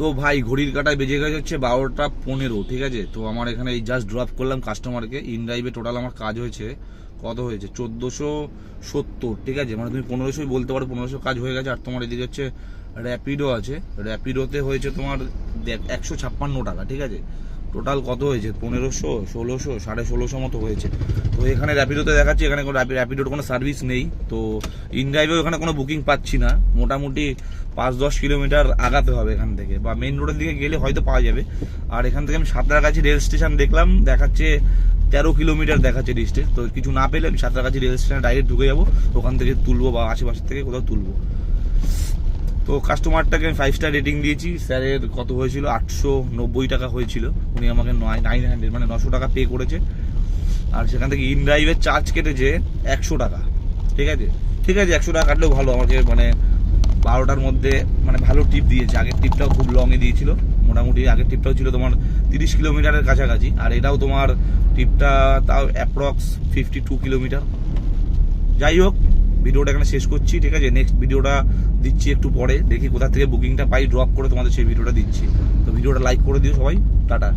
তো ভাই ঘড়ির কাঁটায় বেজে গেছে হচ্ছে 12টা 15, ঠিক আছে। তো আমার এখানে এই জাস্ট ড্রপ করলাম কাস্টমারকে। ইন ড্রাইভে টোটাল আমার কাজ হয়েছে কত হয়েছে 1470, ঠিক আছে। মানে তুমি 1500 বলতে পারো, 1500 কাজ হয়ে গেছে। আর তোমার এদিকে হচ্ছে র্যাপিডো আছে, র্যাপিডোতে হয়েছে তোমার 156 টাকা, ঠিক আছে। টোটাল কত হয়েছে 1500, 1600, 1650 মতো হয়েছে। তো এখানে র্যাপিডোতে দেখাচ্ছি, এখানে কোনো র্যাপিডোর কোনো সার্ভিস নেই। তো ইন ড্রাইভেও এখানে কোনো বুকিং পাচ্ছি না। মোটামুটি 5-10 কিলোমিটার আগাতে হবে এখান থেকে, বা মেন রোডের দিকে গেলে হয়তো পাওয়া যাবে। আর এখান থেকে আমি সাঁতরাগাছি রেল স্টেশন দেখলাম, দেখাচ্ছে 13 কিলোমিটার দেখাচ্ছে ডিস্টেন্স। তো কিছু না পেলে আমি সাঁতরাগাছি রেল স্টেশনে ডাইরেক্ট ঢুকে যাবো, ওখান থেকে তুলবো বা আশেপাশের থেকে কোথাও তুলবো। তো কাস্টমারটাকে আমি 5 স্টার রেটিং দিয়েছি। স্যারের কত হয়েছিল 890 টাকা হয়েছিল, উনি আমাকে 900 মানে 900 টাকা পে করেছে। আর সেখান থেকে ইন ড্রাইভের চার্জ কেটেছে 100 টাকা, ঠিক আছে। ঠিক আছে, 100 টাকা কাটলেও ভালো, আমাকে মানে 12টার মধ্যে মানে ভালো টিপ দিয়েছে। আগের টিপটাও খুব লংয়ে দিয়েছিল, মোটামুটি আগের টিপটাও ছিল তোমার 30 কিলোমিটারের কাছাকাছি, আর এটাও তোমার টিপটা তাও অ্যাপ্রক্স 52 কিলোমিটার। যাই হোক, ভিডিওটা এখানে শেষ করছি, ঠিক আছে। নেক্সট ভিডিওটা দিচ্ছি একটু পরে, দেখি কোথা থেকে বুকিংটা পাই, ড্রপ করে তোমাদের সেই ভিডিওটা দিচ্ছি। তো ভিডিওটা লাইক করে দিও সবাই, টাটা।